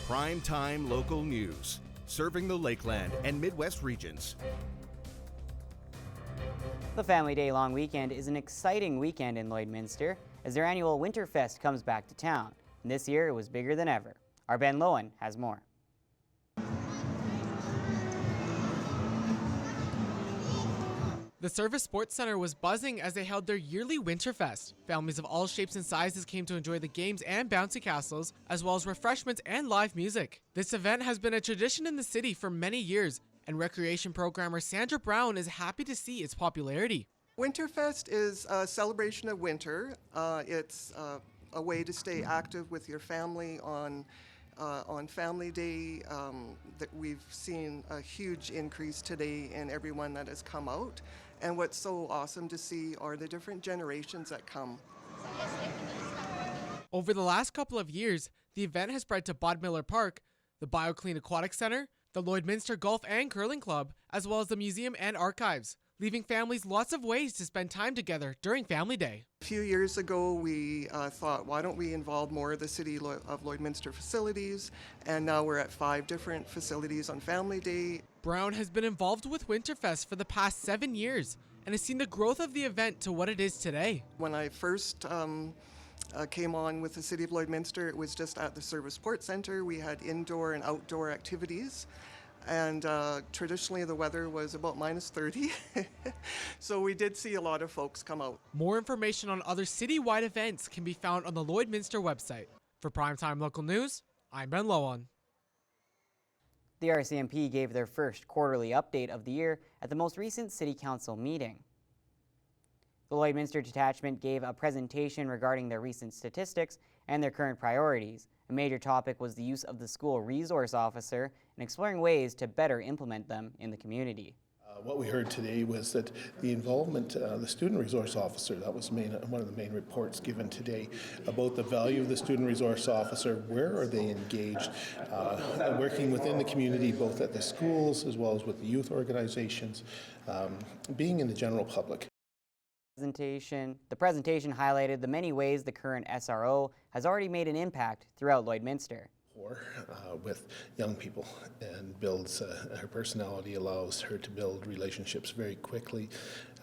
Primetime local news, serving the Lakeland and Midwest regions. The Family Day long weekend is an exciting weekend in Lloydminster as their annual Winterfest comes back to town. And this year it was bigger than ever. Our Ben Lowen has more. The Service Sports Center was buzzing as they held their yearly Winterfest. Families of all shapes and sizes came to enjoy the games and bouncy castles, as well as refreshments and live music. This event has been a tradition in the city for many years, and recreation programmer Sandra Brown is happy to see its popularity. Winterfest is a celebration of winter. It's a way to stay active with your family on Family Day. That we've seen a huge increase today in everyone that has come out. And what's so awesome to see are the different generations that come. Over the last couple of years, the event has spread to Bodmiller Park, the BioClean Aquatic Center, the Lloydminster Golf and Curling Club, as well as the museum and archives, leaving families lots of ways to spend time together during Family Day. A few years ago, we thought, why don't we involve more of the City of Lloydminster facilities? And now we're at 5 different facilities on Family Day. Brown has been involved with Winterfest for the past 7 years and has seen the growth of the event to what it is today. When I first came on with the City of Lloydminster, it was just at the Service Sports Center. We had indoor and outdoor activities. And traditionally the weather was about -30, so we did see a lot of folks come out. More information on other citywide events can be found on the Lloydminster website. For Primetime Local News, I'm Ben Lowen. The RCMP gave their first quarterly update of the year at the most recent City Council meeting. The Lloydminster Detachment gave a presentation regarding their recent statistics and their current priorities. A major topic was the use of the school resource officer and exploring ways to better implement them in the community. What we heard today was that the involvement, the student resource officer, that was one of the main reports given today about the value of the student resource officer. Where are they engaged, working within the community, both at the schools as well as with the youth organizations, being in the general public. The presentation highlighted the many ways the current SRO has already made an impact throughout Lloydminster. With young people, and builds her personality, allows her to build relationships very quickly.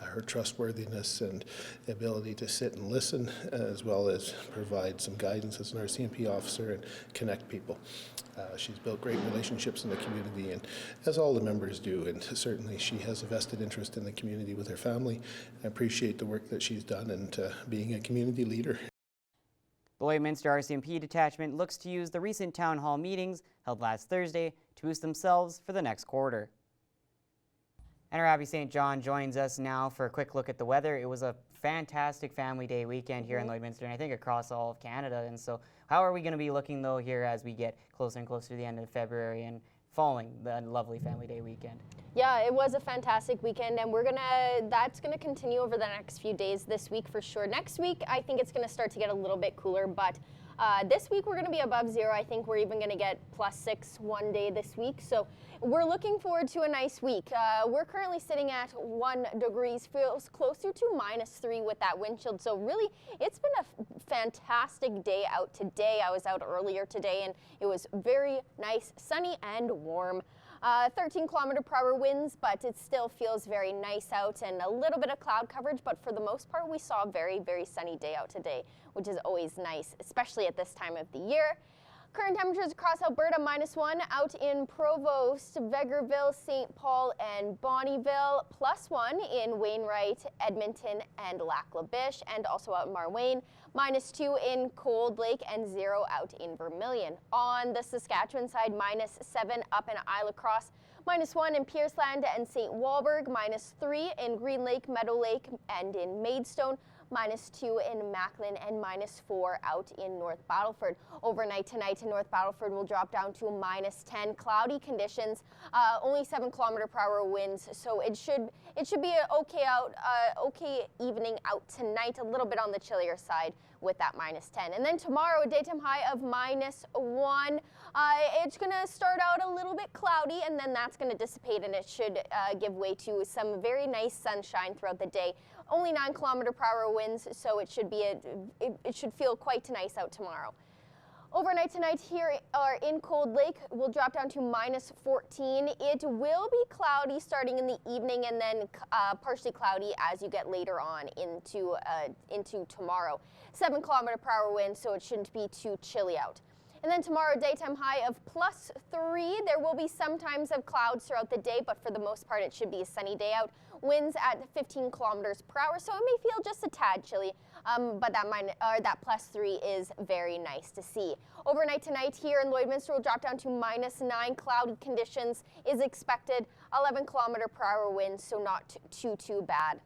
Her trustworthiness and ability to sit and listen, as well as provide some guidance as an RCMP officer and connect people. She's built great relationships in the community, and as all the members do, and certainly she has a vested interest in the community with her family. I appreciate the work that she's done and being a community leader. The Lloydminster RCMP Detachment looks to use the recent town hall meetings held last Thursday to boost themselves for the next quarter. And our Abby St. John joins us now for a quick look at the weather. It was a fantastic Family Day weekend here in Lloydminster, and I think across all of Canada. And so how are we going to be looking, though, here as we get closer and closer to the end of February and following the lovely Family Day weekend? Yeah, it was a fantastic weekend, and that's gonna continue over the next few days this week for sure. Next week, I think it's gonna start to get a little bit cooler, but this week we're gonna be above 0. I think we're even gonna get +6 one day this week, so we're looking forward to a nice week. We're currently sitting at 1 degrees, feels closer to -3 with that wind chill, so really it's been a fantastic day out today. I was out earlier today and it was very nice, sunny and warm. 13 km/h winds, but it still feels very nice out, and a little bit of cloud coverage, but for the most part we saw a very, very sunny day out today, which is always nice, especially at this time of the year. Current temperatures across Alberta, -1 out in Provost, Vegreville, St. Paul, and Bonnyville, +1 in Wainwright, Edmonton, and Lac La Biche, and also out in Marwayne, -2 in Cold Lake, and 0 out in Vermilion. On the Saskatchewan side, -7 up in Isle La Crosse, -1 in Pierceland and St. Walburg, -3 in Green Lake, Meadow Lake, and in Maidstone, -2 in Macklin, and -4 out in North Battleford. Overnight tonight in North Battleford will drop down to -10. Cloudy conditions, only 7 km/h winds, so it should be an okay evening out tonight. A little bit on the chillier side with that -10. And then tomorrow, a daytime high of -1. It's going to start out a little bit cloudy, and then that's going to dissipate, and it should give way to some very nice sunshine throughout the day. Only 9 km/h winds, so it should feel quite nice out tomorrow. Overnight tonight here in Cold Lake will drop down to -14. It will be cloudy starting in the evening and then partially cloudy as you get later on into tomorrow. 7 km/h wind, so it shouldn't be too chilly out. And then tomorrow, daytime high of +3. There will be some times of clouds throughout the day, but for the most part, it should be a sunny day out. Winds at 15 km/h, so it may feel just a tad chilly, but that +3 is very nice to see. Overnight tonight here in Lloydminster will drop down to -9. Cloudy conditions is expected. 11 km/h wind, so not too bad.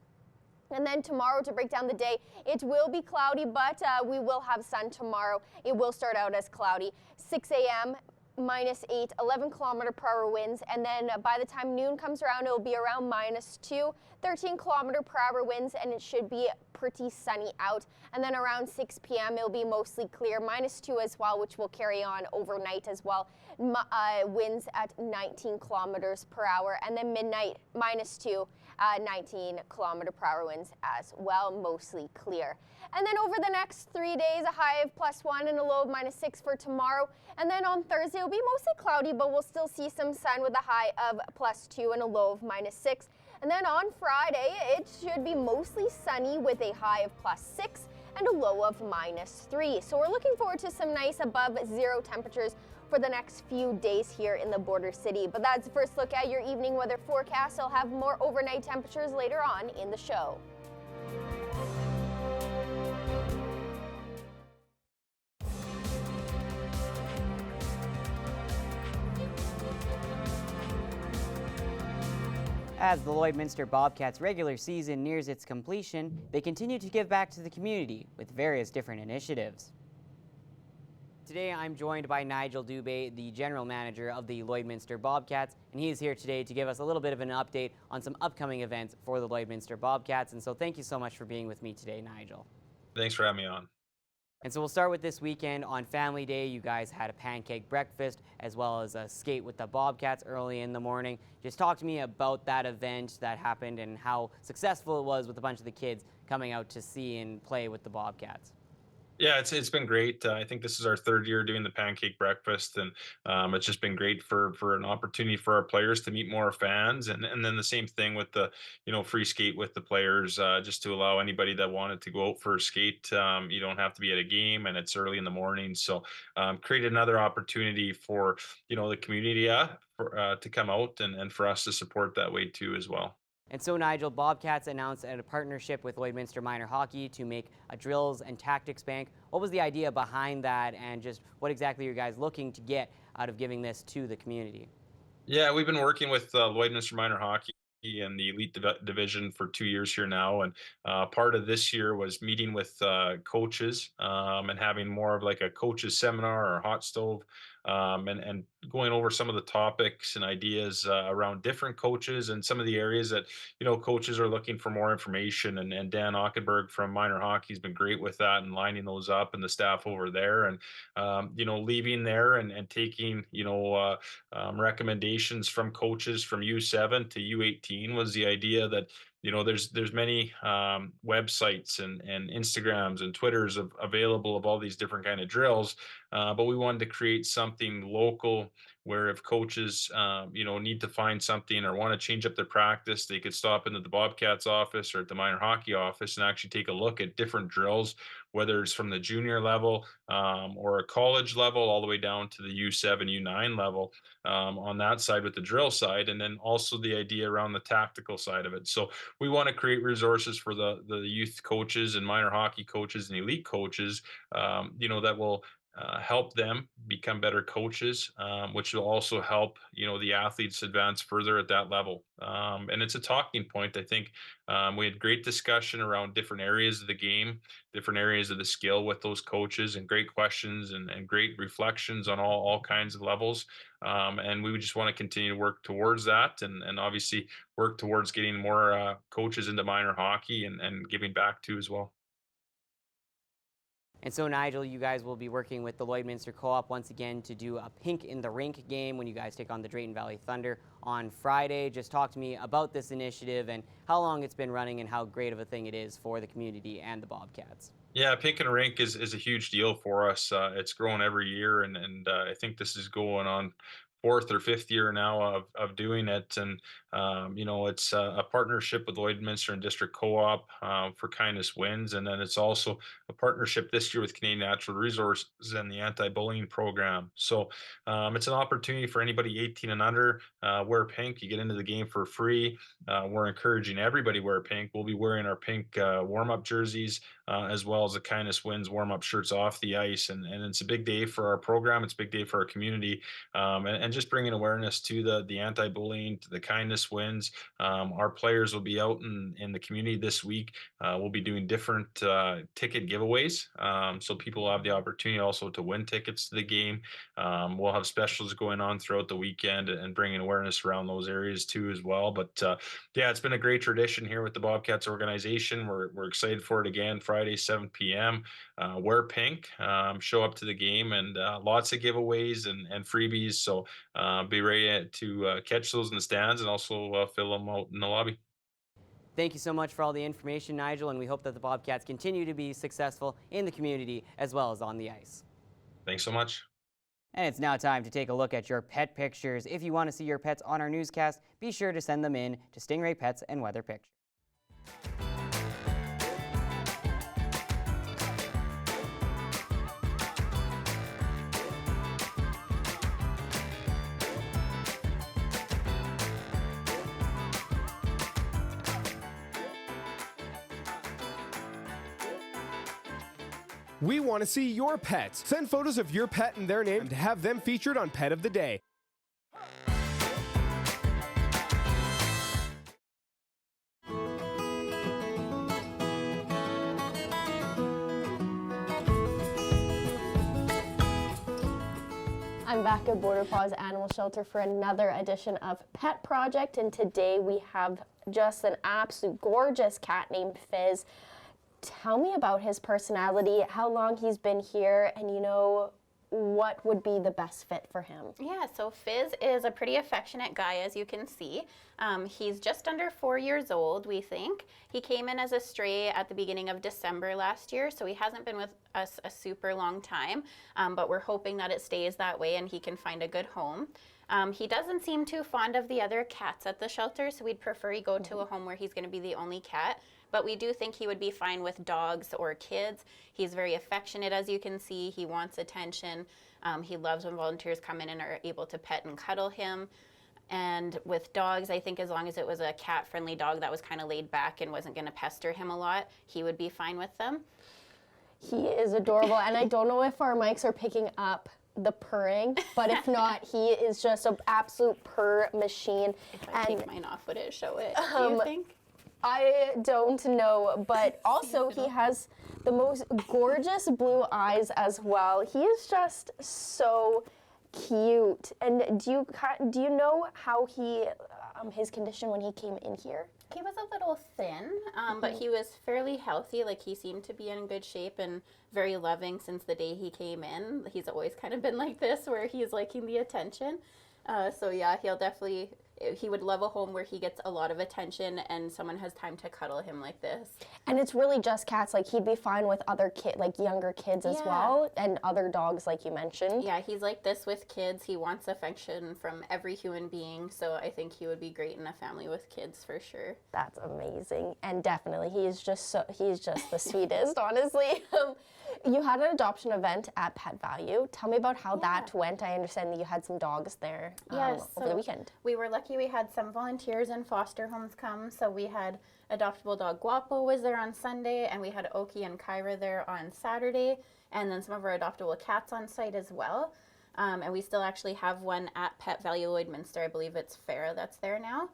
And then tomorrow, to break down the day, it will be cloudy, but we will have sun tomorrow. It will start out as cloudy. 6 a.m., -8, 11 km/h winds, and then by the time noon comes around, it will be around -2, 13 km/h winds, and it should be pretty sunny out. And then around 6 p.m., it'll be mostly clear, -2 as well, which will carry on overnight as well. Winds at 19 km/h, and then midnight, -2. 19 km/h winds as well, mostly clear. And then over the next 3 days, a high of +1 and a low of -6 for tomorrow. And then on Thursday, it'll be mostly cloudy, but we'll still see some sun with a high of +2 and a low of -6. And then on Friday, it should be mostly sunny with a high of +6 and a low of -3. So we're looking forward to some nice above zero temperatures for the next few days here in the border city. But that's the first look at your evening weather forecast. I'll have more overnight temperatures later on in the show. As the Lloydminster Bobcats regular season nears its completion, they continue to give back to the community with various different initiatives. Today I'm joined by Nigel Dubé, the general manager of the Lloydminster Bobcats, and he is here today to give us a little bit of an update on some upcoming events for the Lloydminster Bobcats. And so thank you so much for being with me today, Nigel. Thanks for having me on. And so we'll start with this weekend. On Family Day, you guys had a pancake breakfast as well as a skate with the Bobcats early in the morning. Just talk to me about that event that happened and how successful it was with a bunch of the kids coming out to see and play with the Bobcats. Yeah, it's been great. I think this is our third year doing the pancake breakfast, and it's just been great for an opportunity for our players to meet more fans, and then the same thing with the free skate with the players, just to allow anybody that wanted to go out for a skate. You don't have to be at a game, and it's early in the morning, so create another opportunity for the community to come out and for us to support that way too as well. And so, Nigel, Bobcats announced a partnership with Lloydminster Minor Hockey to make a drills and tactics bank. What was the idea behind that, and just what exactly are you guys looking to get out of giving this to the community? Yeah, we've been working with Lloydminster Minor Hockey in the elite division for 2 years here now, and part of this year was meeting with coaches and having more of like a coaches seminar or hot stove, and going over some of the topics and ideas around different coaches and some of the areas that coaches are looking for more information. And Dan Ockenberg from Minor Hockey has been great with that and lining those up, and the staff over there, and leaving there and taking recommendations from coaches from U7 to U18 was the idea that there's many websites and Instagrams and Twitters available of all these different kind of drills, but we wanted to create something local where if coaches need to find something or want to change up their practice, they could stop into the Bobcats office or at the minor hockey office and actually take a look at different drills, whether it's from the junior level or a college level all the way down to the U7 U9 level, on that side with the drill side, and then also the idea around the tactical side of it. So we want to create resources for the youth coaches and minor hockey coaches and elite coaches, that will help them become better coaches, which will also help the athletes advance further at that level. And it's a talking point. I think we had great discussion around different areas of the game, different areas of the skill with those coaches, and great questions and great reflections on all kinds of levels. And we would just want to continue to work towards that, and obviously work towards getting more coaches into minor hockey and giving back to as well. And so, Nigel, you guys will be working with the Lloydminster Co-op once again to do a Pink in the Rink game when you guys take on the Drayton Valley Thunder on Friday. Just talk to me about this initiative and how long it's been running and how great of a thing it is for the community and the Bobcats. Yeah, Pink and Rink is a huge deal for us. It's grown every year, and I think this is going on fourth or fifth year now of doing it. And it's a partnership with Lloydminster and District Co-op for Kindness Wins, and then it's also a partnership this year with Canadian Natural Resources and the anti-bullying program. So it's an opportunity for anybody 18 and under. Wear pink, you get into the game for free. We're encouraging everybody wear pink. We'll be wearing our pink warm-up jerseys as well as the Kindness Wins warm-up shirts off the ice. And it's a big day for our program. It's a big day for our community, and just bringing awareness to the anti-bullying, to the Kindness Wins. Our players will be out in the community this week. We'll be doing different ticket giveaways, so people will have the opportunity also to win tickets to the game. We'll have specials going on throughout the weekend and bringing awareness around those areas too as well. But yeah, it's been a great tradition here with the Bobcats organization. We're excited for it again, Friday, 7 p.m. Wear pink, show up to the game, and lots of giveaways and freebies. So be ready to catch those in the stands and also fill them out in the lobby. Thank you so much for all the information, Nigel, and we hope that the Bobcats continue to be successful in the community as well as on the ice. Thanks so much. And it's now time to take a look at your pet pictures. If you want to see your pets on our newscast, be sure to send them in to Stingray Pets and Weather Pictures. We want to see your pets. Send photos of your pet and their name to have them featured on Pet of the Day. I'm back at Border Paws Animal Shelter for another edition of Pet Project, and today we have just an absolute gorgeous cat named Fizz. Tell me about his personality, how long he's been here, and what would be the best fit for him? Yeah, so Fizz is a pretty affectionate guy, as you can see. He's just under 4 years old, we think. He came in as a stray at the beginning of December last year, so he hasn't been with us a super long time, but we're hoping that it stays that way and he can find a good home. He doesn't seem too fond of the other cats at the shelter, so we'd prefer he go to a home where he's going to be the only cat. But we do think he would be fine with dogs or kids. He's very affectionate, as you can see. He wants attention. He loves when volunteers come in and are able to pet and cuddle him. And with dogs, I think as long as it was a cat-friendly dog that was kind of laid back and wasn't going to pester him a lot, he would be fine with them. He is adorable, and I don't know if our mics are picking up the purring, but if not, he is just an absolute purr machine. If I take mine off, would it show it, do you think? I don't know, but also he has the most gorgeous blue eyes as well. He is just so cute. And do you know how his condition when he came in here? He was a little thin, but he was fairly healthy. Like, he seemed to be in good shape and very loving since the day he came in. He's always kind of been like this, where he's liking the attention. So yeah, he would love a home where he gets a lot of attention and someone has time to cuddle him like this. And it's really just cats. Like, he'd be fine with other younger kids as well, and other dogs, like you mentioned. Yeah, he's like this with kids. He wants affection from every human being, so I think he would be great in a family with kids for sure. That's amazing, and definitely he's just the sweetest, honestly. You had an adoption event at Pet Value. Tell me about how that went. I understand that you had some dogs there over the weekend. We were lucky we had some volunteers and foster homes come. So we had adoptable dog Guapo was there on Sunday, and we had Oki and Kyra there on Saturday, and then some of our adoptable cats on site as well. And we still actually have one at Pet Value Lloydminster. I believe it's Farah that's there now.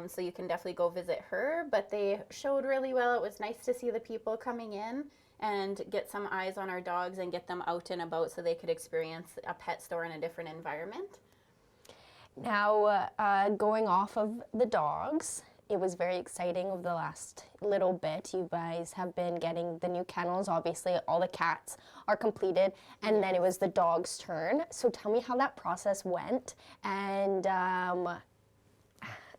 So you can definitely go visit her. But they showed really well. It was nice to see the people coming in and get some eyes on our dogs and get them out and about so they could experience a pet store in a different environment. Now, going off of the dogs, it was very exciting over the last little bit. You guys have been getting the new kennels. Obviously, all the cats are completed, and then it was the dog's turn. So tell me how that process went, and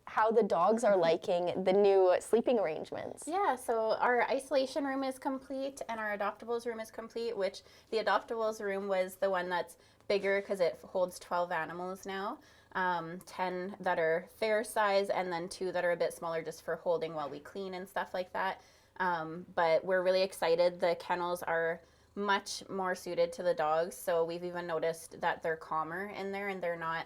how the dogs are liking the new sleeping arrangements. Yeah, so our isolation room is complete and our adoptables room is complete, which the adoptables room was the one that's bigger because it holds 12 animals now. 10 that are fair size and then 2 that are a bit smaller just for holding while we clean and stuff like that. But we're really excited. The kennels are much more suited to the dogs, so we've even noticed that they're calmer in there and they're not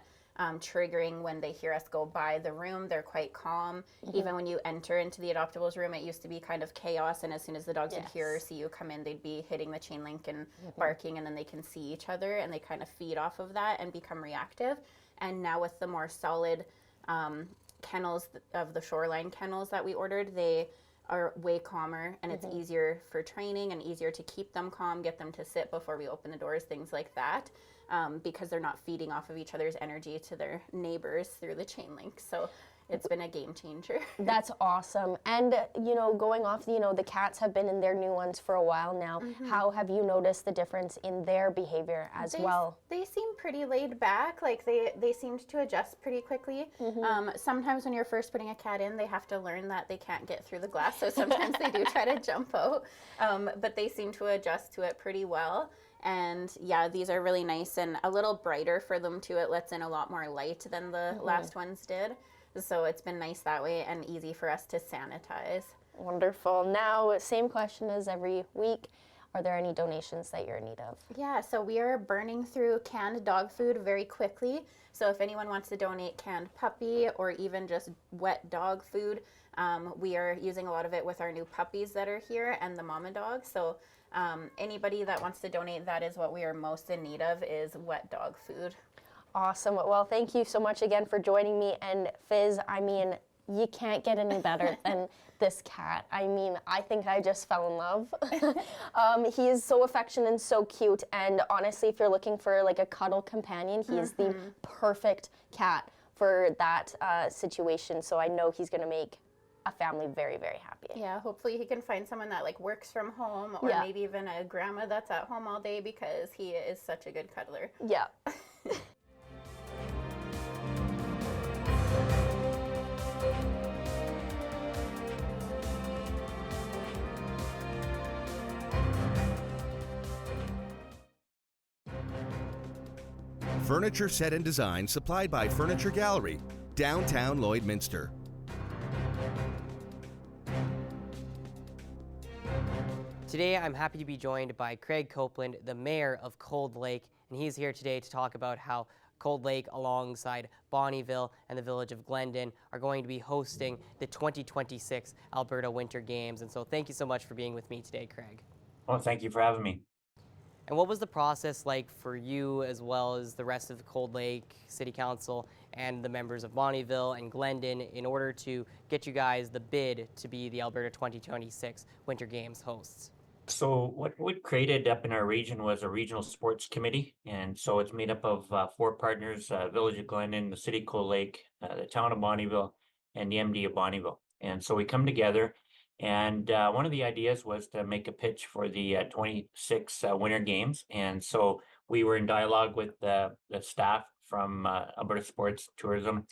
triggering when they hear us go by the room. They're quite calm. Even when you enter into the adoptables room, it used to be kind of chaos, and as soon as the dogs would hear or see you come in, they'd be hitting the chain link and barking, and then they can see each other and they kind of feed off of that and become reactive. And now with the more solid kennels of the Shoreline kennels that we ordered, they are way calmer, and it's easier for training and easier to keep them calm, get them to sit before we open the doors, things like that, because they're not feeding off of each other's energy to their neighbors through the chain link. So it's been a game changer. That's awesome. And, you know, going off, you know, the cats have been in their new ones for a while now. How have you noticed the difference in their behavior as well? They seem pretty laid back. Like they seemed to adjust pretty quickly. Sometimes when you're first putting a cat in, they have to learn that they can't get through the glass. So sometimes they do try to jump out. But they seem to adjust to it pretty well. And yeah, these are really nice and a little brighter for them too. It lets in a lot more light than the last ones did. So it's been nice that way and easy for us to sanitize. Wonderful. Now, same question as every week. Are there any donations that you're in need of? Yeah, so we are burning through canned dog food very quickly. So if anyone wants to donate canned puppy or even just wet dog food, we are using a lot of it with our new puppies that are here and the mama dog. So anybody that wants to donate, that is what we are most in need of, is wet dog food. Awesome. Well, thank you so much again for joining me. And Fizz, I mean, you can't get any better than this cat. I mean, I think I just fell in love. He is so affectionate and so cute. And honestly, if you're looking for like a cuddle companion, he is the perfect cat for that situation. So I know he's going to make a family very, very happy. Yeah, hopefully he can find someone that like works from home or maybe even a grandma that's at home all day, because he is such a good cuddler. Yeah. Furniture set and design supplied by Furniture Gallery, downtown Lloydminster. Today, I'm happy to be joined by Craig Copeland, the mayor of Cold Lake, and he's here today to talk about how Cold Lake, alongside Bonnyville and the village of Glendon, are going to be hosting the 2026 Alberta Winter Games. And so thank you so much for being with me today, Craig. Well, thank you for having me. And what was the process like for you, as well as the rest of the Cold Lake City Council and the members of Bonnyville and Glendon, in order to get you guys the bid to be the Alberta 2026 Winter Games hosts? So what we created up in our region was a regional sports committee. And so it's made up of 4 partners, Village of Glendon, the City of Cold Lake, the Town of Bonnyville, and the MD of Bonnyville. And so we come together, and one of the ideas was to make a pitch for the 26 Winter Games. And so we were in dialogue with the staff from Alberta Sports Tourism,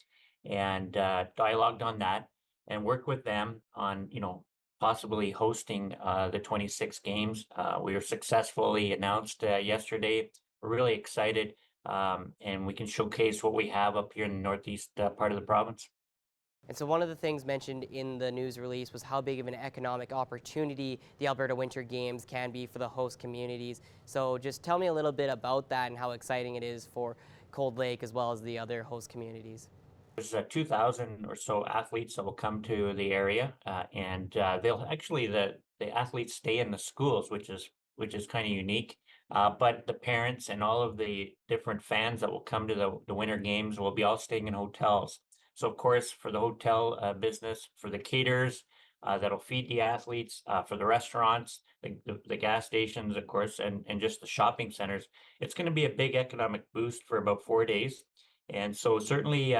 and dialogued on that and worked with them on, possibly hosting the 26 games. We were successfully announced yesterday. We're really excited, and we can showcase what we have up here in the northeast part of the province. And so one of the things mentioned in the news release was how big of an economic opportunity the Alberta Winter Games can be for the host communities. So just tell me a little bit about that and how exciting it is for Cold Lake as well as the other host communities. There's 2,000 or so athletes that will come to the area, and they'll actually, the athletes stay in the schools, which is kind of unique. But the parents and all of the different fans that will come to the Winter Games will be all staying in hotels. So of course, for the hotel business, for the caterers that'll feed the athletes, for the restaurants, the gas stations, of course, and just the shopping centers, it's going to be a big economic boost for about 4 days. And so certainly,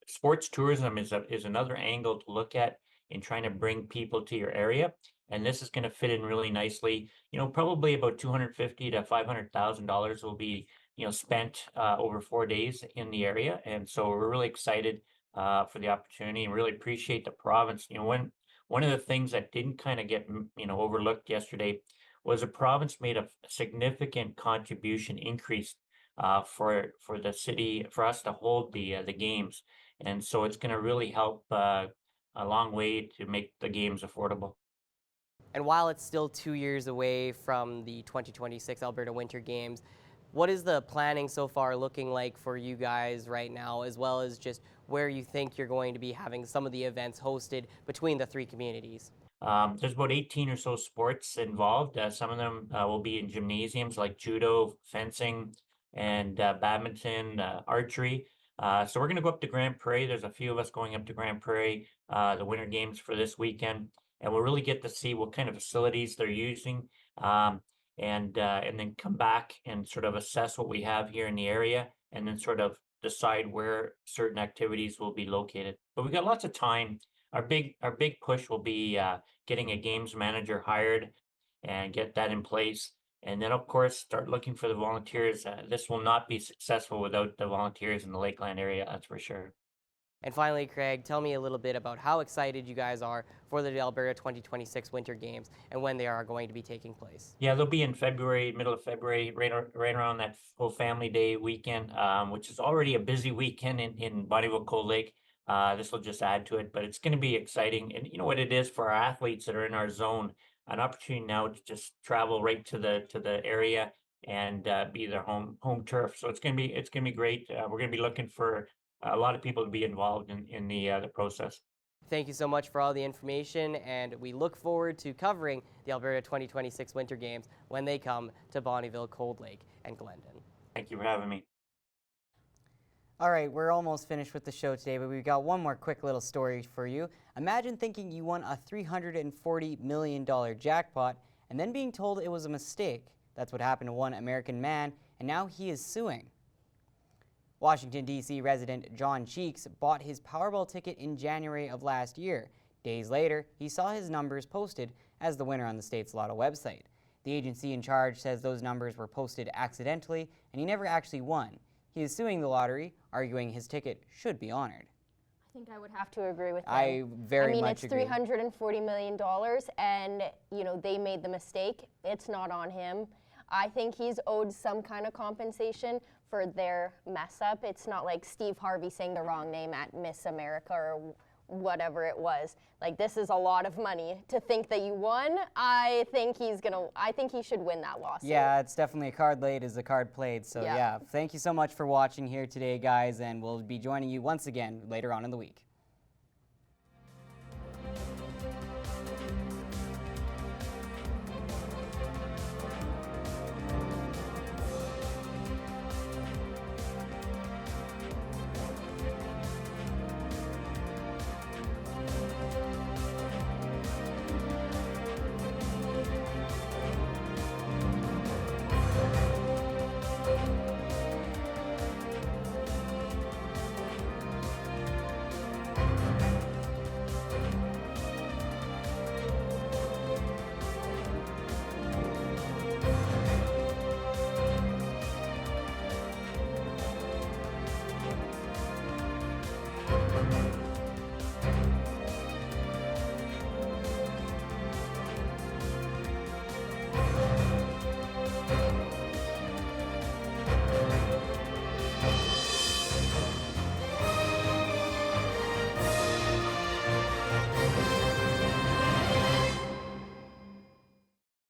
sports tourism is another angle to look at in trying to bring people to your area. And this is going to fit in really nicely. Probably about $250 to $500,000 will be, spent over 4 days in the area. And so we're really excited for the opportunity and really appreciate the province. One of the things that didn't kind of get, overlooked yesterday was the province made a significant contribution increase for the city, for us to hold the games. And so it's going to really help a long way to make the games affordable. And while it's still 2 years away from the 2026 Alberta Winter Games, what is the planning so far looking like for you guys right now, as well as just where you think you're going to be having some of the events hosted between the three communities? There's about 18 or so sports involved. Some of them will be in gymnasiums like judo, fencing, and badminton, archery. So we're going to go up to Grand Prairie. There's a few of us going up to Grand Prairie, the Winter Games for this weekend, and we'll really get to see what kind of facilities they're using, and then come back and sort of assess what we have here in the area, and then sort of decide where certain activities will be located. But we've got lots of time. Our big push will be getting a games manager hired and get that in place. And then, of course, start looking for the volunteers. This will not be successful without the volunteers in the Lakeland area, that's for sure. And finally, Craig, tell me a little bit about how excited you guys are for the Alberta 2026 Winter Games and when they are going to be taking place. Yeah, they'll be in February, middle of February, right around that full family day weekend, which is already a busy weekend in Bonnyville Cold Lake. This will just add to it, but it's going to be exciting. And you know what it is for our athletes that are in our zone, an opportunity now to just travel right to the area and be their home turf. So it's going to be great. We're going to be looking for a lot of people to be involved in the process. Thank you so much for all the information, and we look forward to covering the Alberta 2026 Winter Games when they come to Bonnyville, Cold Lake, and Glendon. Thank you for having me. All right, we're almost finished with the show today, but we've got one more quick little story for you. Imagine thinking you won a $340 million jackpot and then being told it was a mistake. That's what happened to one American man, and now he is suing. Washington, D.C. resident John Cheeks bought his Powerball ticket in January of last year. Days later, he saw his numbers posted as the winner on the state's lotto website. The agency in charge says those numbers were posted accidentally, and he never actually won. He is suing the lottery, arguing his ticket should be honored. I think I would have to agree with him. I very much agree. I mean, it's $340 million, and they made the mistake. It's not on him. I think he's owed some kind of compensation for their mess up. It's not like Steve Harvey saying the wrong name at Miss America or whatever it was. Like, this is a lot of money. To think that you won, I think he should win that lawsuit. Yeah, it's definitely a card laid is a card played. So yeah, thank you so much for watching here today, guys, and we'll be joining you once again later on in the week.